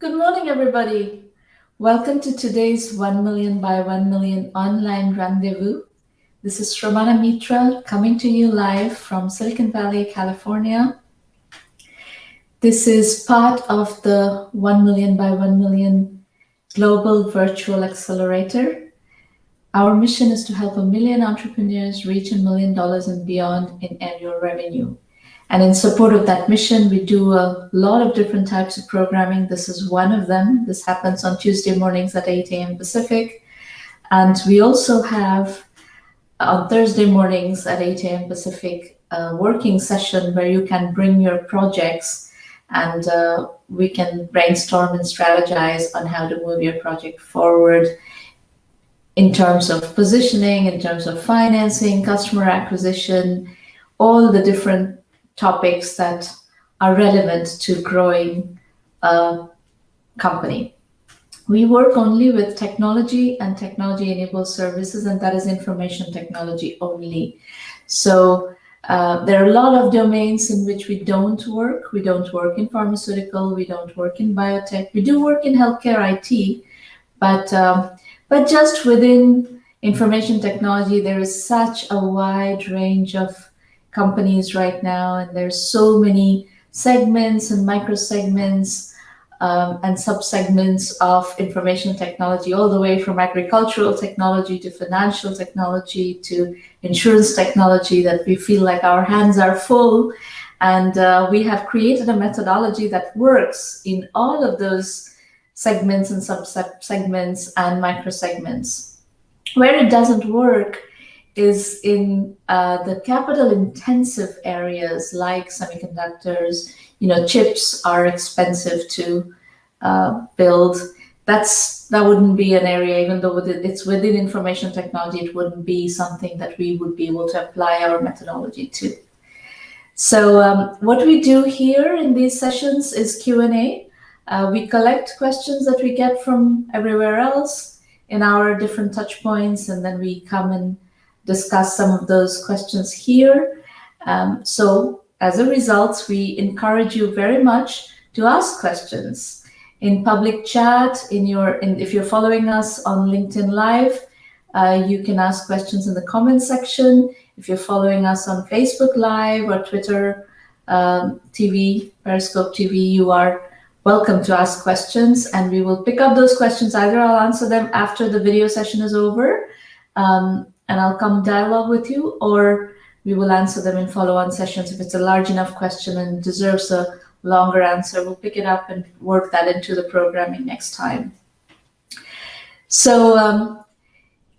Good morning, everybody. Welcome to today's 1 million by 1 million online rendezvous. This is Sramana Mitra coming to you live from Silicon Valley, California. This is part of the 1 million by 1 million Global Virtual Accelerator. Our mission is to help 1 million entrepreneurs reach $1 million and beyond in annual revenue. And in support of that mission, we do a lot of different types of programming. This is one of them. This happens on Tuesday mornings at 8 a.m. Pacific. And we also have on Thursday mornings at 8 a.m. Pacific a working session where you can bring your projects and we can brainstorm and strategize on how to move your project forward in terms of positioning, in terms of financing, customer acquisition, all the different topics that are relevant to growing a company. We work only with technology and technology-enabled services, and that is information technology only. So there are a lot of domains in which we don't work. We don't work in pharmaceutical, we don't work in biotech. We do work in healthcare IT, but just within information technology, there is such a wide range of companies right now, and there's so many segments and micro segments and sub-segments of information technology, all the way from agricultural technology to financial technology to insurance technology, that we feel like our hands are full. And we have created a methodology that works in all of those segments and sub-segments and micro segments. Where it doesn't work is in the capital intensive areas like semiconductors. Chips are expensive to build. That wouldn't be an area, even though it's within information technology, it wouldn't be something that we would be able to apply our methodology to. So what we do here in these sessions is Q&A. We collect questions that we get from everywhere else in our different touch points, and then we come and discuss some of those questions here. So as a result, we encourage you very much to ask questions in public chat. If you're following us on LinkedIn Live, you can ask questions in the comment section. If you're following us on Facebook Live or Twitter TV, Periscope TV, you are welcome to ask questions, and we will pick up those questions. Either I'll answer them after the video session is over, and I'll come dialogue with you, or we will answer them in follow-on sessions. If it's a large enough question and deserves a longer answer, we'll pick it up and work that into the programming next time. So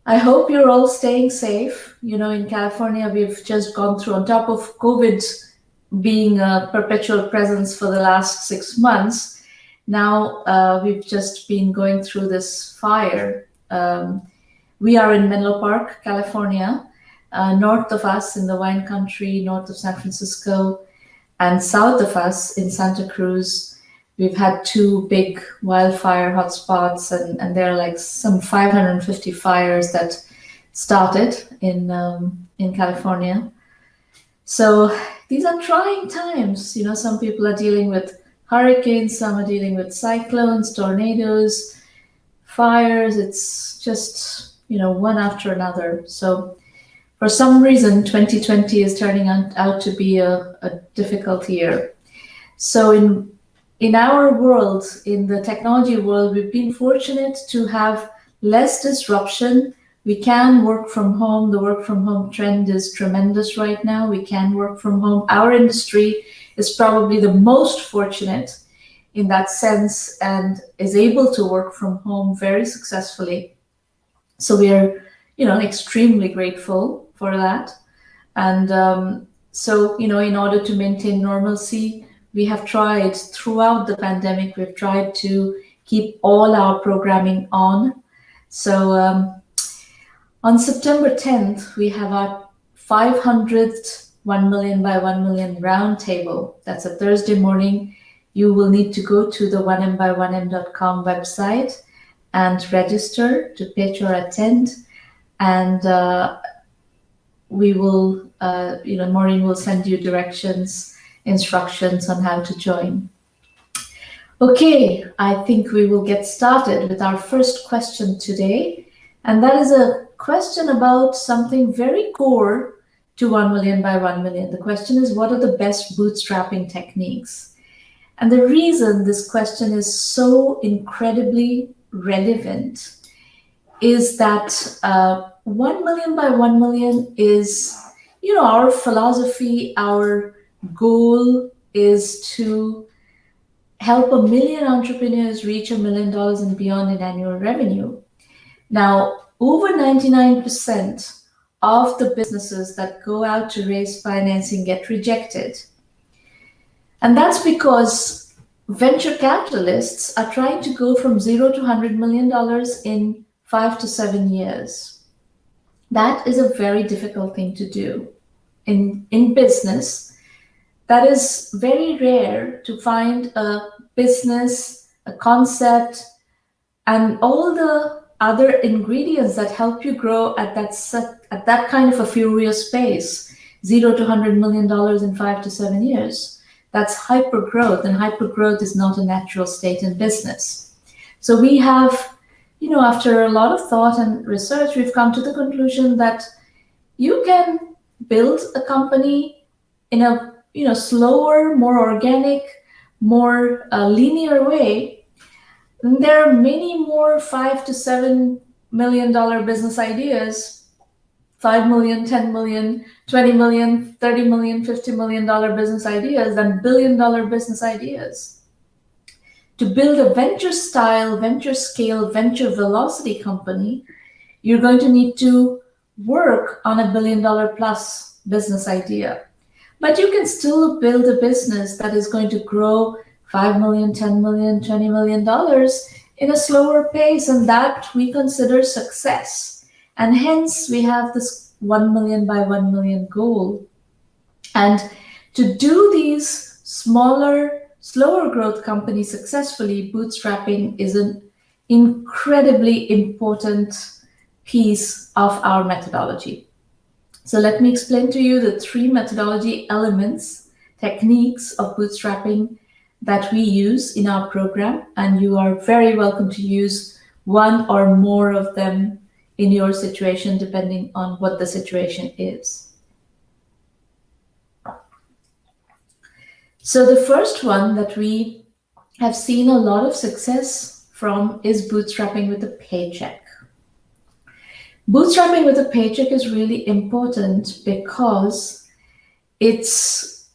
I hope you're all staying safe. In California, we've just gone through, on top of COVID being a perpetual presence for the last 6 months, now we've just been going through this fire. We are in Menlo Park, California, north of us in the wine country, north of San Francisco, and south of us in Santa Cruz. We've had 2 big wildfire hotspots, and there are like some 550 fires that started in California. So these are trying times. Some people are dealing with hurricanes, some are dealing with cyclones, tornadoes, fires. It's just one after another. So for some reason, 2020 is turning out to be a difficult year. So in our world, in the technology world, we've been fortunate to have less disruption. We can work from home. The work from home trend is tremendous right now. We can work from home. Our industry is probably the most fortunate in that sense and is able to work from home very successfully. So we are, extremely grateful for that. And so, in order to maintain normalcy, we have tried throughout the pandemic, we've tried to keep all our programming on. So on September 10th, we have our 500th 1 million by 1 million roundtable. That's a Thursday morning. You will need to go to the 1mby1m.com website and register to pitch or attend. And we will, Maureen will send you instructions on how to join. Okay, I think we will get started with our first question today. And that is a question about something very core to 1 million by 1 million. The question is, what are the best bootstrapping techniques? And the reason this question is so incredibly relevant is that 1 million by 1 million is, our philosophy, our goal is to help 1 million entrepreneurs reach $1 million and beyond in annual revenue. Now, over 99% of the businesses that go out to raise financing get rejected. And that's because venture capitalists are trying to go from zero to $100 million in 5 to 7 years. That is a very difficult thing to do in business. That is very rare to find a business, a concept, and all the other ingredients that help you grow at that kind of a furious pace, zero to $100 million in 5 to 7 years. That's hyper growth, and hyper growth is not a natural state in business. So we have, after a lot of thought and research, we've come to the conclusion that you can build a company in a slower, more organic, more linear way. And there are many more $5 to $7 million business ideas, 5 million, 10 million, 20 million, 30 million, $50 million business ideas than billion-dollar business ideas. To build a venture style, venture scale, venture velocity company, you're going to need to work on a billion-dollar plus business idea. But you can still build a business that is going to grow 5 million, 10 million, $20 million in a slower pace, and that we consider success. And hence we have this 1 million by 1 million goal. And to do these smaller, slower growth companies successfully, bootstrapping is an incredibly important piece of our methodology. So let me explain to you the 3 methodology elements, techniques of bootstrapping that we use in our program, and you are very welcome to use one or more of them in your situation, depending on what the situation is. So the first one that we have seen a lot of success from is bootstrapping with a paycheck. Bootstrapping with a paycheck is really important because it's,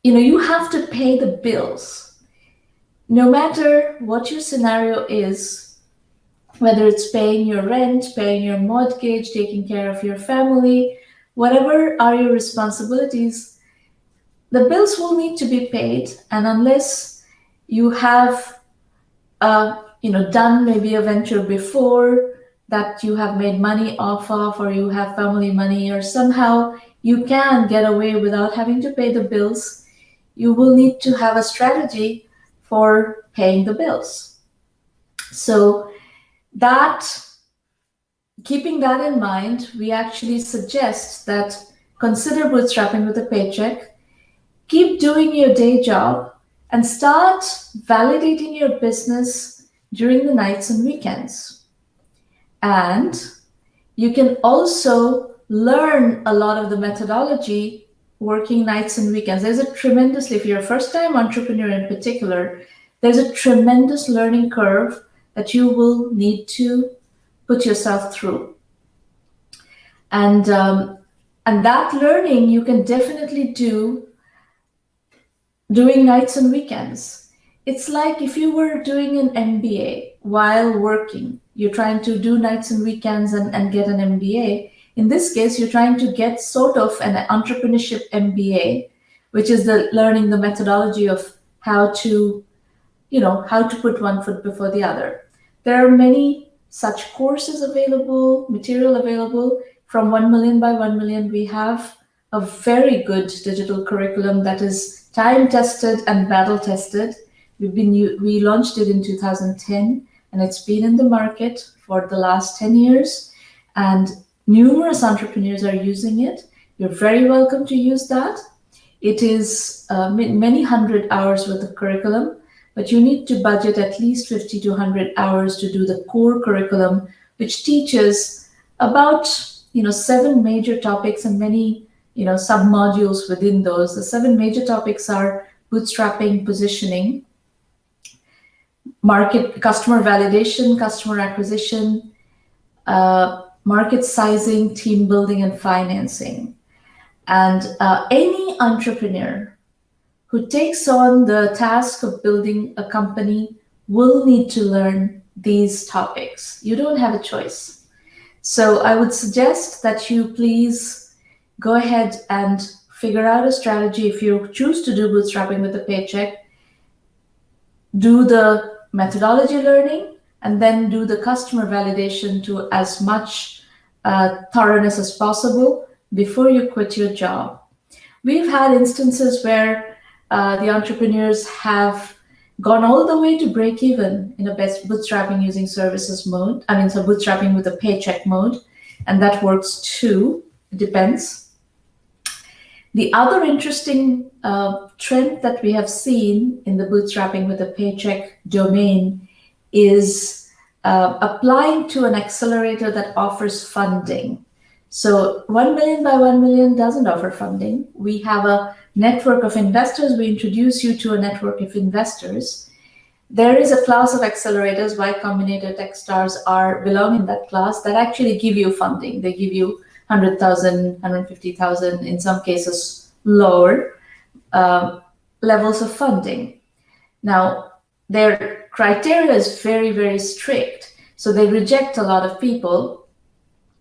you have to pay the bills. No matter what your scenario is, whether it's paying your rent, paying your mortgage, taking care of your family, whatever are your responsibilities, the bills will need to be paid. And unless you have, done maybe a venture before that you have made money off of, or you have family money, or somehow you can get away without having to pay the bills, you will need to have a strategy for paying the bills. So keeping that in mind, we actually suggest that consider bootstrapping with a paycheck, keep doing your day job, and start validating your business during the nights and weekends. And you can also learn a lot of the methodology working nights and weekends. If you're a first-time entrepreneur in particular, there's a tremendous learning curve that you will need to put yourself through. And that learning you can definitely do doing nights and weekends. It's like if you were doing an MBA while working, you're trying to do nights and weekends and get an MBA. In this case, you're trying to get sort of an entrepreneurship MBA, which is learning the methodology of how to put one foot before the other. There are many such courses available, material available. From 1 million by 1 million, we have a very good digital curriculum that is time-tested and battle-tested. We launched it in 2010, and it's been in the market for the last 10 years, and numerous entrepreneurs are using it. You're very welcome to use that. It is many hundred hours worth of curriculum, but you need to budget at least 50 to 100 hours to do the core curriculum, which teaches about 7 major topics and many sub-modules within those. The 7 major topics are bootstrapping, positioning, market, customer validation, customer acquisition, market sizing, team building, and financing. And any entrepreneur who takes on the task of building a company will need to learn these topics. You don't have a choice. So I would suggest that you please go ahead and figure out a strategy. If you choose to do bootstrapping with a paycheck, do the methodology learning and then do the customer validation to as much thoroughness as possible before you quit your job. We've had instances where the entrepreneurs have gone all the way to break even in a best bootstrapping using services mode. So bootstrapping with a paycheck mode, and that works too. It depends. The other interesting trend that we have seen in the bootstrapping with a paycheck domain is applying to an accelerator that offers funding. So 1 million by 1 million doesn't offer funding. We have a network of investors. We introduce you to a network of investors. There is a class of accelerators, Y Combinator, Techstars belong in that class, that actually give you funding. They give you 100,000, 150,000, in some cases lower levels of funding. Now, their criteria is very, very strict. So they reject a lot of people.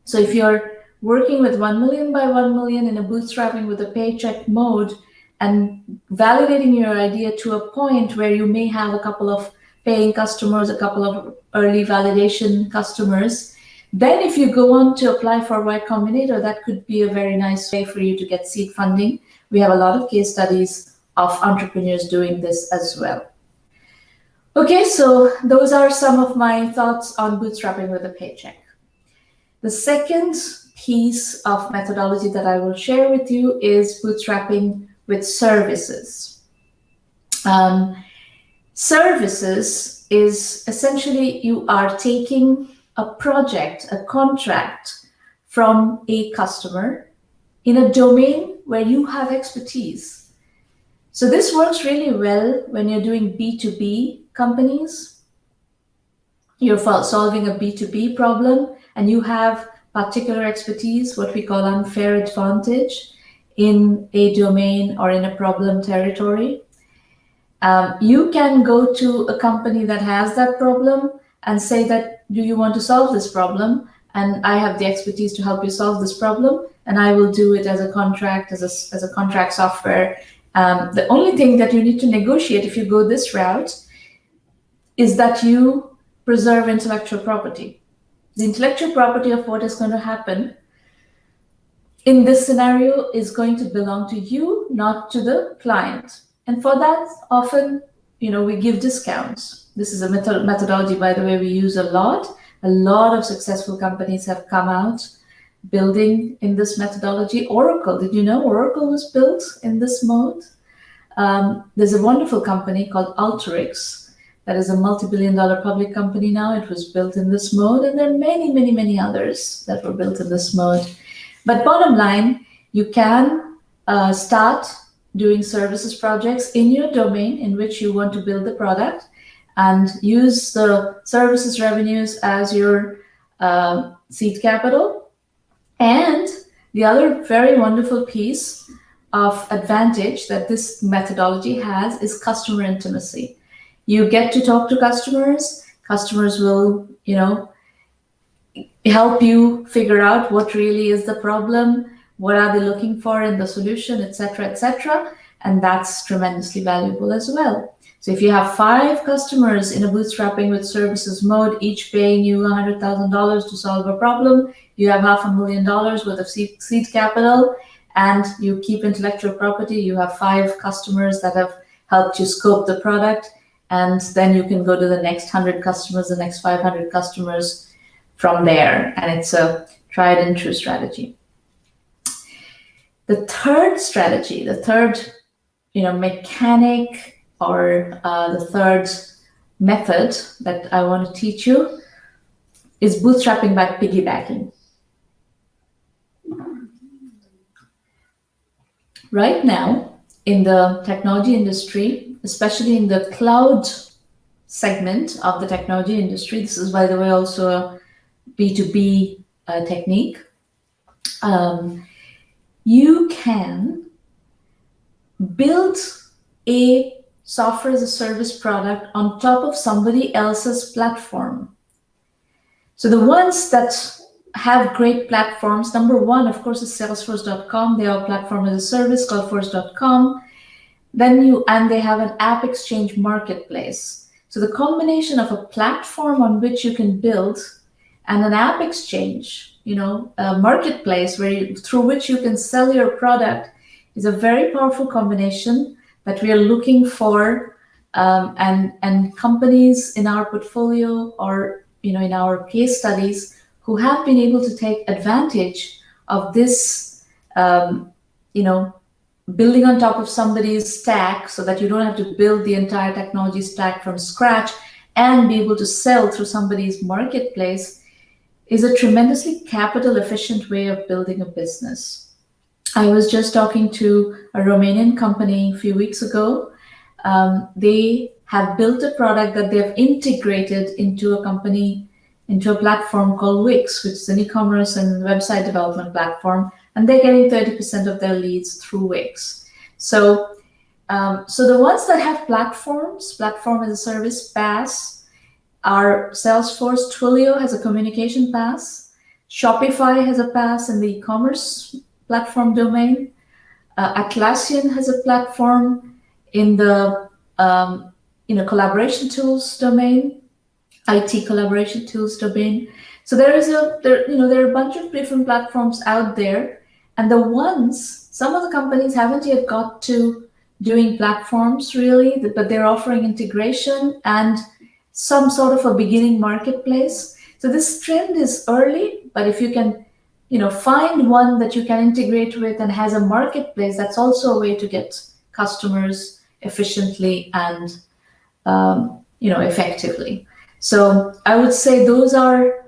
So if you're working with 1 million by 1 million in a bootstrapping with a paycheck mode and validating your idea to a point where you may have a couple of paying customers, a couple of early validation customers, then if you go on to apply for Y Combinator, that could be a very nice way for you to get seed funding. We have a lot of case studies of entrepreneurs doing this as well. Okay, so those are some of my thoughts on bootstrapping with a paycheck. The second piece of methodology that I will share with you is bootstrapping with services. Services is essentially you are taking a project, a contract from a customer in a domain where you have expertise. So this works really well when you're doing B2B companies. You're solving a B2B problem and you have particular expertise, what we call unfair advantage in a domain or in a problem territory. You can go to a company that has that problem and say that, do you want to solve this problem? And I have the expertise to help you solve this problem, and I will do it as a contract, as a contract software. The only thing that you need to negotiate if you go this route is that you preserve intellectual property. The intellectual property of what is going to happen in this scenario is going to belong to you, not to the client. And for that, often, we give discounts. This is a methodology, by the way, we use a lot. A lot of successful companies have come out building in this methodology. Oracle, did you know Oracle was built in this mode? There's a wonderful company called Alteryx that is a multi-billion-dollar public company now. It was built in this mode, and there are many, many, many others that were built in this mode. But bottom line, you can start doing services projects in your domain in which you want to build the product and use the services revenues as your seed capital. And the other very wonderful piece of advantage that this methodology has is customer intimacy. You get to talk to customers. Customers will, help you figure out what really is the problem, what are they looking for in the solution, etc., etc. And that's tremendously valuable as well. So if you have 5 customers in a bootstrapping with services mode, each paying you $100,000 to solve a problem, you have $500,000 worth of seed capital, and you keep intellectual property. You have 5 customers that have helped you scope the product, and then you can go to the next 100 customers, the next 500 customers from there. And it's a tried and true strategy. The third strategy, the third mechanic or the third method that I want to teach you is bootstrapping by piggybacking. Right now, in the technology industry, especially in the cloud segment of the technology industry, this is, by the way, also a B2B technique. You can build a software as a service product on top of somebody else's platform. So the ones that have great platforms, number one, of course, is Salesforce.com. They have a platform as a service called Force.com. And they have an app exchange marketplace. So the combination of a platform on which you can build and an app exchange, a marketplace through which you can sell your product, is a very powerful combination that we are looking for, and companies in our portfolio or in our case studies who have been able to take advantage of this, building on top of somebody's stack so that you don't have to build the entire technology stack from scratch and be able to sell through somebody's marketplace, is a tremendously capital efficient way of building a business. I was just talking to a Romanian company a few weeks ago. They have built a product that they've integrated into a platform called Wix, which is an e-commerce and website development platform, and they're getting 30% of their leads through Wix. So the ones that have platform as a service, PaaS, are Salesforce. Twilio has a communication PaaS. Shopify has a PaaS in the e-commerce platform domain. Atlassian has a platform in the collaboration tools domain, IT collaboration tools domain. So there are a bunch of different platforms out there, and some of the companies haven't yet got to doing platforms really, but they're offering integration and some sort of a beginning marketplace. So this trend is early, but if you can find one that you can integrate with and has a marketplace, that's also a way to get customers efficiently and effectively. So I would say those are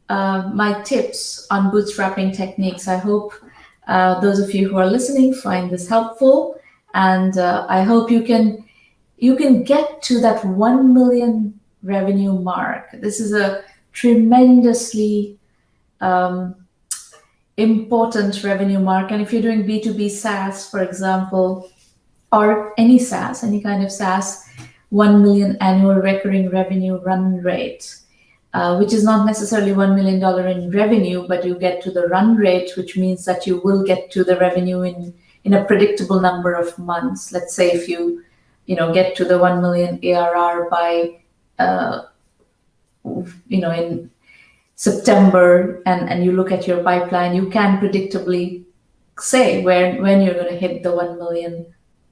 my tips on bootstrapping techniques. I hope those of you who are listening find this helpful, and I hope you can get to that 1 million revenue mark. This is a tremendously important revenue mark. And if you're doing B2B SaaS, for example, or any SaaS, any kind of SaaS, 1 million annual recurring revenue run rate, which is not necessarily $1 million in revenue, but you get to the run rate, which means that you will get to the revenue in a predictable number of months. Let's say if you get to the 1 million ARR by in September, and you look at your pipeline, you can predictably say when you're going to hit the 1 million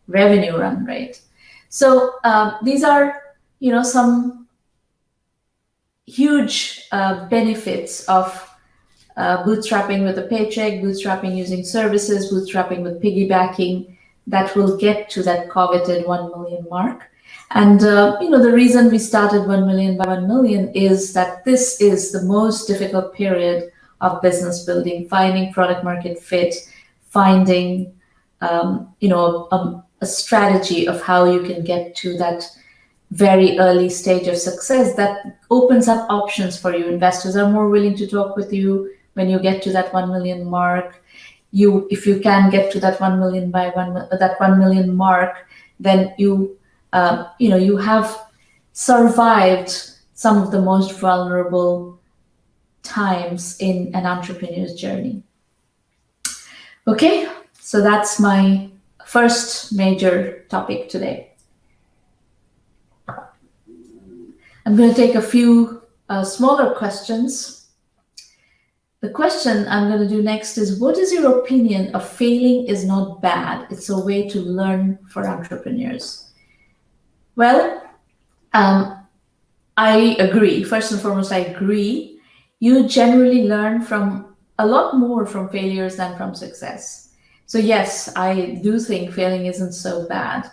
revenue run rate. So these are some huge benefits of bootstrapping with a paycheck, bootstrapping using services, bootstrapping with piggybacking, that will get to that coveted 1 million mark. And the reason we started 1 million by 1 million is that this is the most difficult period of business building, finding product market fit, finding a strategy of how you can get to that very early stage of success that opens up options for you. Investors are more willing to talk with you when you get to that 1 million mark. If you can get to that 1 million that 1 million mark, then you have survived some of the most vulnerable times in an entrepreneur's journey. Okay, so that's my first major topic today. I'm going to take a few smaller questions. The question I'm going to do next is, what is your opinion of failing is not bad? It's a way to learn for entrepreneurs. Well, I agree. First and foremost, I agree. You generally learn a lot more from failures than from success. So yes, I do think failing isn't so bad.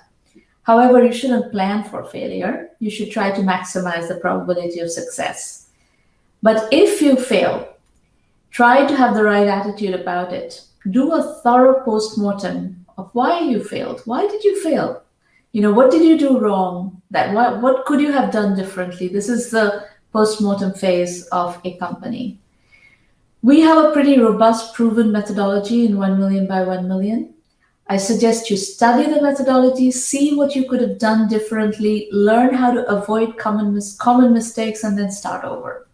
However, you shouldn't plan for failure. You should try to maximize the probability of success. But if you fail, try to have the right attitude about it. Do a thorough post-mortem of why you failed. Why did you fail? What did you do wrong? What could you have done differently? This is the post-mortem phase of a company. We have a pretty robust, proven methodology in 1 million by 1 million. I suggest you study the methodology, see what you could have done differently, learn how to avoid common mistakes, and then start over.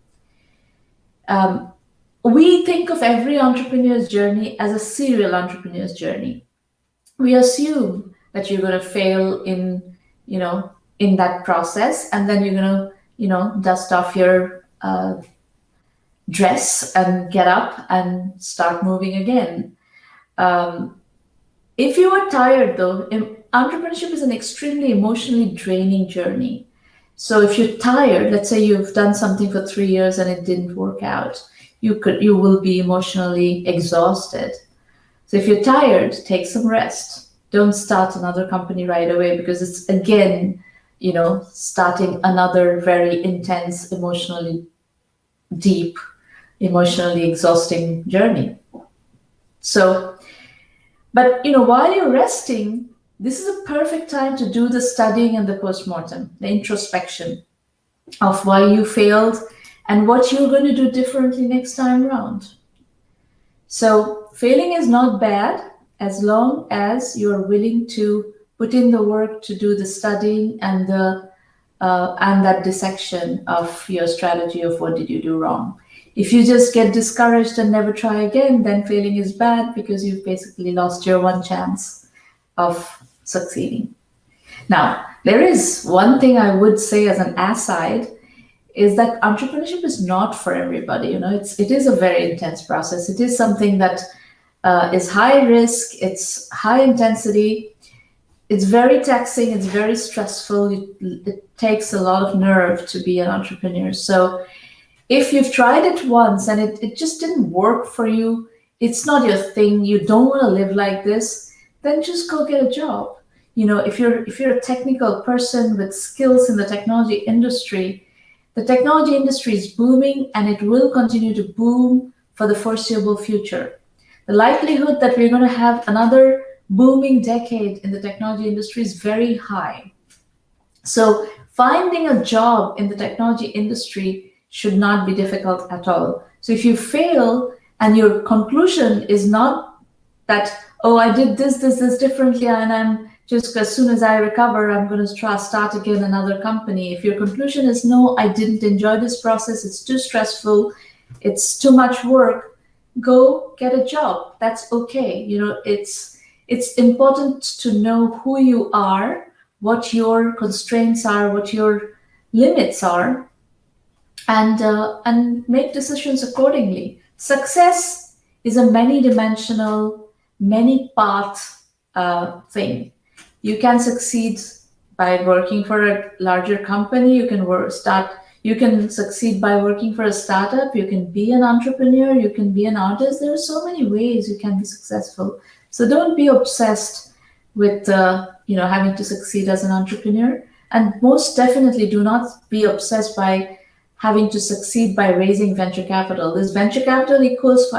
We think of every entrepreneur's journey as a serial entrepreneur's journey. We assume that you're going to fail in that process, and then you're going to, dust off your dress and get up and start moving again. If you are tired, though, entrepreneurship is an extremely emotionally draining journey. So if you're tired, let's say you've done something for 3 years and it didn't work out, you will be emotionally exhausted. So if you're tired, take some rest. Don't start another company right away, because it's, again, starting another very intense, emotionally deep, emotionally exhausting journey. But while you're resting, this is a perfect time to do the studying and the postmortem, the introspection of why you failed and what you're going to do differently next time around. So failing is not bad as long as you're willing to put in the work to do the studying and that dissection of your strategy of what did you do wrong. If you just get discouraged and never try again, then failing is bad, because you've basically lost your one chance of succeeding. Now, there is one thing I would say as an aside, is that entrepreneurship is not for everybody. It is a very intense process. It is something that is high risk, it's high intensity, it's very taxing, it's very stressful. It takes a lot of nerve to be an entrepreneur. So if you've tried it once and it just didn't work for you, it's not your thing, you don't want to live like this, then just go get a job. If you're a technical person with skills in the technology industry, the technology industry is booming, and it will continue to boom for the foreseeable future. The likelihood that we're going to have another booming decade in the technology industry is very high. So finding a job in the technology industry should not be difficult at all. So if you fail and your conclusion is not that, oh, I did this differently, and I'm just, as soon as I recover, I'm going to start again another company. If your conclusion is, no, I didn't enjoy this process, it's too stressful, it's too much work, go get a job. That's okay. It's important to know who you are, what your constraints are, what your limits are, and make decisions accordingly. Success is a many-dimensional, many-path thing. You can succeed by working for a larger company. You can succeed by working for a startup. You can be an entrepreneur. You can be an artist. There are so many ways you can be successful. So don't be obsessed with having to succeed as an entrepreneur, and most definitely do not be obsessed by having to succeed by raising venture capital. This venture capital equals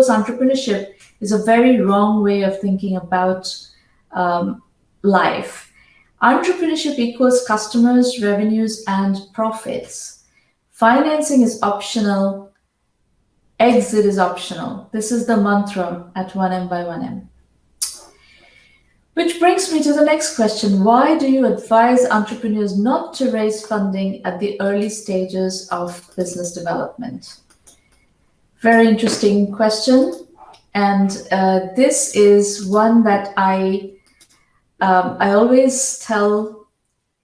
entrepreneurship is a very wrong way of thinking about life. Entrepreneurship equals customers, revenues, and profits. Financing is optional. Exit is optional. This is the mantra at 1M by 1M. Which brings me to the next question. Why do you advise entrepreneurs not to raise funding at the early stages of business development? Very interesting question. And this is one that I always tell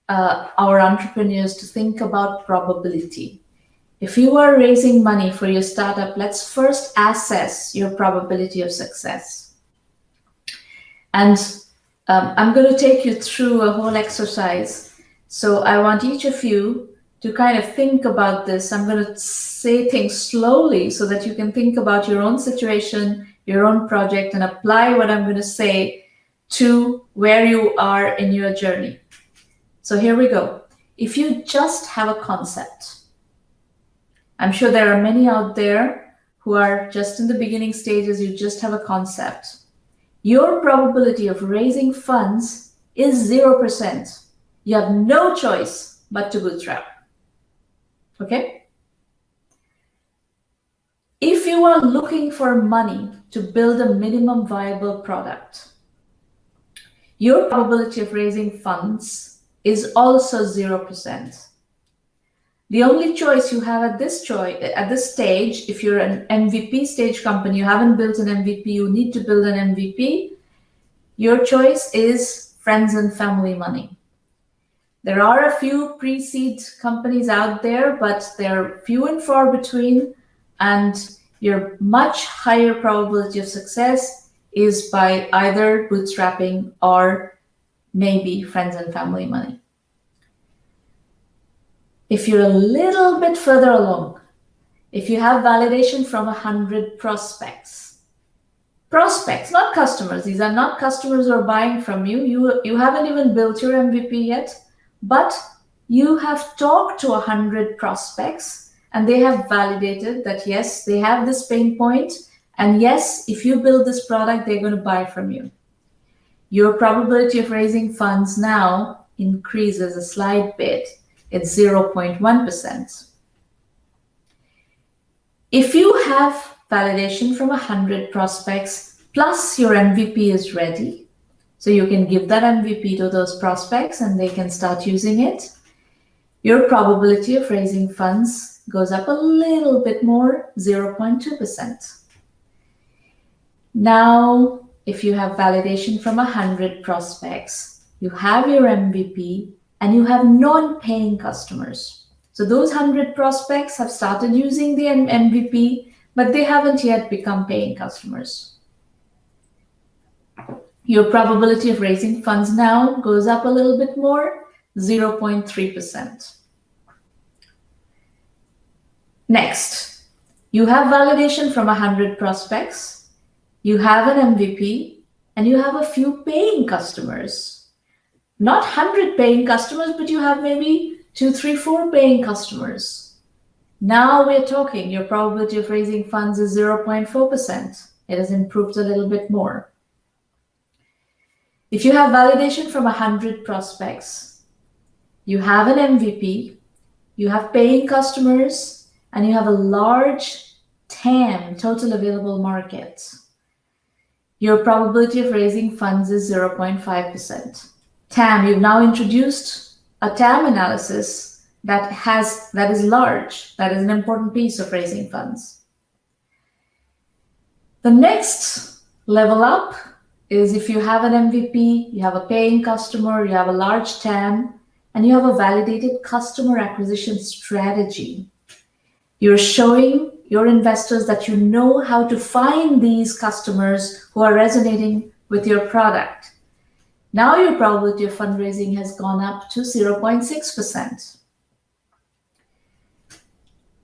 our entrepreneurs to think about probability. If you are raising money for your startup, let's first assess your probability of success. And I'm going to take you through a whole exercise. So I want each of you to kind of think about this. I'm going to say things slowly so that you can think about your own situation, your own project, and apply what I'm going to say to where you are in your journey. So here we go. If you just have a concept, I'm sure there are many out there who are just in the beginning stages, you just have a concept. Your probability of raising funds is 0%. You have no choice but to bootstrap. Okay? If you are looking for money to build a minimum viable product, your probability of raising funds is also 0%. The only choice you have at this stage, if you're an MVP stage company, you haven't built an MVP, you need to build an MVP, your choice is friends and family money. There are a few pre-seed companies out there, but they're few and far between, and your much higher probability of success is by either bootstrapping or maybe friends and family money. If you're a little bit further along, if you have validation from 100 prospects, not customers, these are not customers who are buying from you, you haven't even built your MVP yet, but you have talked to 100 prospects and they have validated that yes, they have this pain point, and yes, if you build this product, they're going to buy from you. Your probability of raising funds now increases a slight bit. It's 0.1%. If you have validation from 100 prospects, plus your MVP is ready, so you can give that MVP to those prospects and they can start using it, your probability of raising funds goes up a little bit more, 0.2%. Now, if you have validation from 100 prospects, you have your MVP, and you have non-paying customers. So those 100 prospects have started using the MVP, but they haven't yet become paying customers. Your probability of raising funds now goes up a little bit more, 0.3%. Next, you have validation from 100 prospects, you have an MVP, and you have a few paying customers. Not 100 paying customers, but you have maybe 2, 3, 4 paying customers. Now we're talking, your probability of raising funds is 0.4%. It has improved a little bit more. If you have validation from 100 prospects, you have an MVP, you have paying customers, and you have a large TAM, total available market, your probability of raising funds is 0.5%. TAM, you've now introduced a TAM analysis that is large, that is an important piece of raising funds. The next level up is if you have an MVP, you have a paying customer, you have a large TAM, and you have a validated customer acquisition strategy. You're showing your investors that you know how to find these customers who are resonating with your product. Now your probability of fundraising has gone up to 0.6%.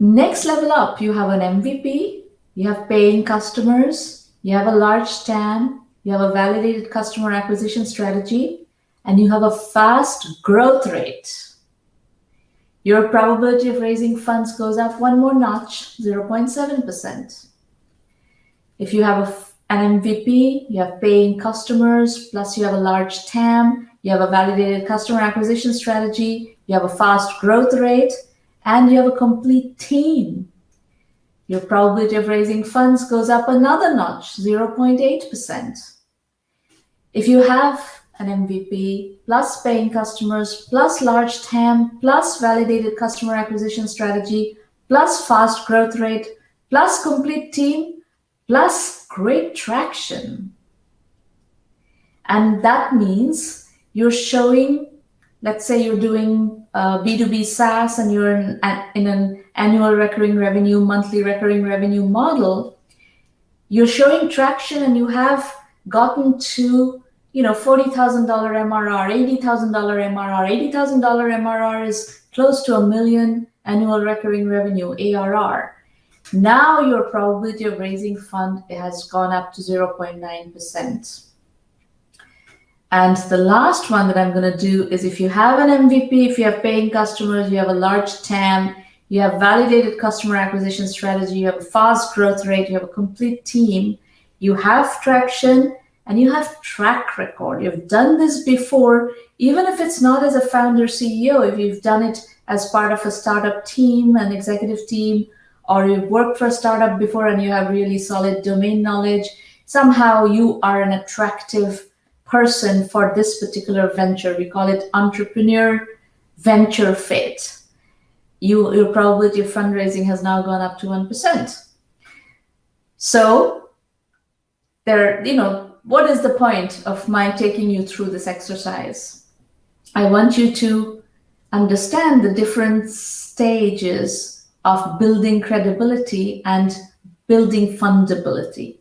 Next level up, you have an MVP, you have paying customers, you have a large TAM, you have a validated customer acquisition strategy, and you have a fast growth rate. Your probability of raising funds goes up one more notch, 0.7%. If you have an MVP, you have paying customers, plus you have a large TAM, you have a validated customer acquisition strategy, you have a fast growth rate, and you have a complete team, your probability of raising funds goes up another notch, 0.8%. If you have an MVP, plus paying customers, plus large TAM, plus validated customer acquisition strategy, plus fast growth rate, plus complete team, plus great traction. And that means you're showing, let's say you're doing B2B SaaS and you're in an annual recurring revenue, monthly recurring revenue model, you're showing traction and you have gotten to $40,000 MRR, $80,000 MRR. $80,000 MRR is close to $1 million annual recurring revenue, ARR. Now your probability of raising fund has gone up to 0.9%. And the last one that I'm going to do is if you have an MVP, if you have paying customers, you have a large TAM, you have validated customer acquisition strategy, you have a fast growth rate, you have a complete team, you have traction, and you have track record. You've done this before, even if it's not as a founder CEO, if you've done it as part of a startup team, an executive team, or you've worked for a startup before and you have really solid domain knowledge, somehow you are an attractive person for this particular venture. We call it entrepreneur venture fit. Your probability of fundraising has now gone up to 1%. So there, what is the point of my taking you through this exercise? I want you to understand the different stages of building credibility and building fundability.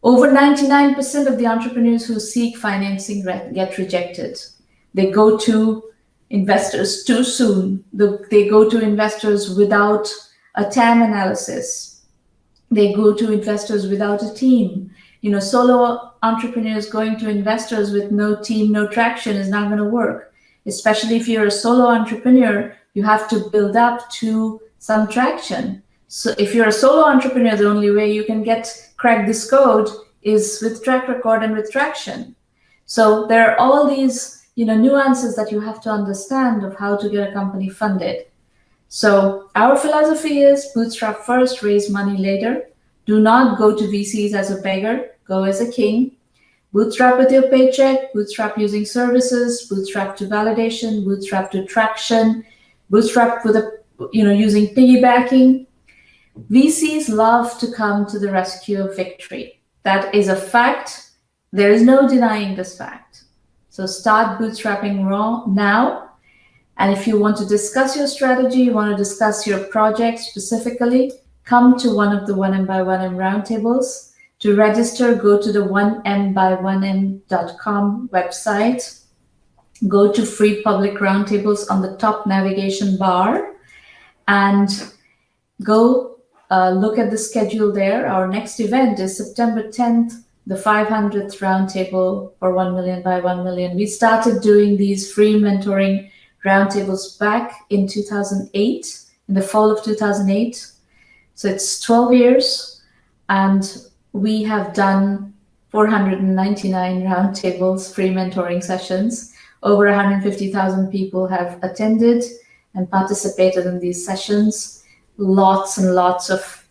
Over 99% of the entrepreneurs who seek financing get rejected. They go to investors too soon. They go to investors without a TAM analysis. They go to investors without a team. Solo entrepreneurs going to investors with no team, no traction is not going to work. Especially if you're a solo entrepreneur, you have to build up to some traction. So if you're a solo entrepreneur, the only way you can crack this code is with track record and with traction. So there are all these nuances that you have to understand of how to get a company funded. So our philosophy is bootstrap first, raise money later. Do not go to VCs as a beggar, go as a king. Bootstrap with your paycheck, bootstrap using services, bootstrap to validation, bootstrap to traction, bootstrap with using piggybacking. VCs love to come to the rescue of victory. That is a fact. There is no denying this fact. So start bootstrapping now. And if you want to discuss your strategy, you want to discuss your project specifically, come to one of the 1M by 1M roundtables. To register, go to the 1mby1m.com website. Go to free public roundtables on the top navigation bar and go look at the schedule there. Our next event is September 10th, the 500th roundtable for 1 million by 1 million. We started doing these free mentoring roundtables back in 2008, in the fall of 2008. So it's 12 years, and we have done 499 roundtables, free mentoring sessions. Over 150,000 people have attended and participated in these sessions. Lots and lots of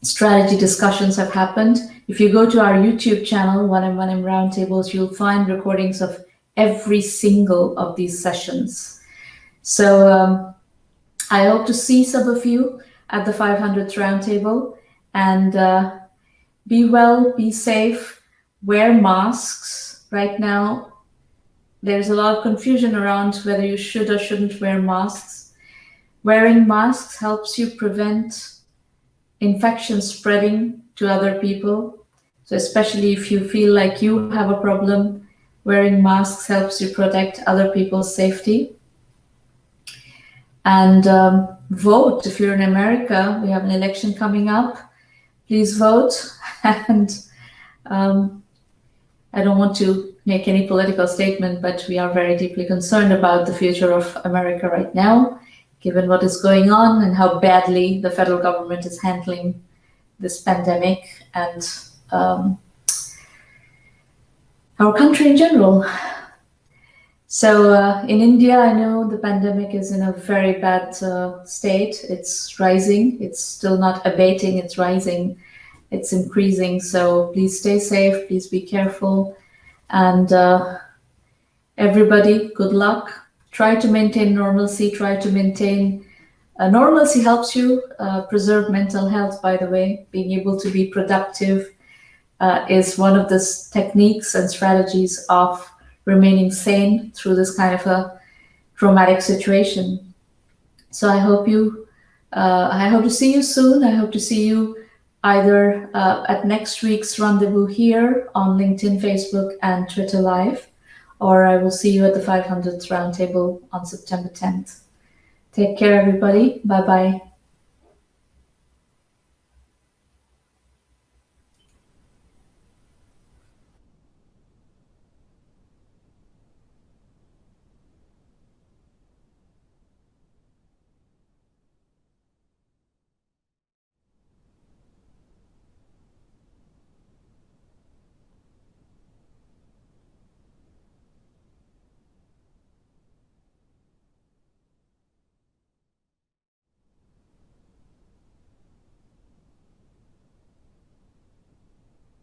strategy discussions have happened. If you go to our YouTube channel, 1M Roundtables, you'll find recordings of every single of these sessions. So I hope to see some of you at the 500th roundtable, and be well, be safe, wear masks. Right now, there's a lot of confusion around whether you should or shouldn't wear masks. Wearing masks helps you prevent infection spreading to other people. So especially if you feel like you have a problem, wearing masks helps you protect other people's safety. And vote. If you're in America, we have an election coming up. Please vote. And I don't want to make any political statement, but we are very deeply concerned about the future of America right now, given what is going on and how badly the federal government is handling this pandemic and our country in general. So in India, I know the pandemic is in a very bad state. It's rising. It's still not abating. It's rising. It's increasing. So please stay safe. Please be careful. And everybody, good luck. Try to maintain normalcy. Try to maintain normalcy helps you preserve mental health, by the way. Being able to be productive is one of the techniques and strategies of remaining sane through this kind of a traumatic situation. So I hope to see you soon. I hope to see you either at next week's rendezvous here on LinkedIn, Facebook, and Twitter Live, or I will see you at the 500th roundtable on September 10th. Take care, everybody. Bye-bye.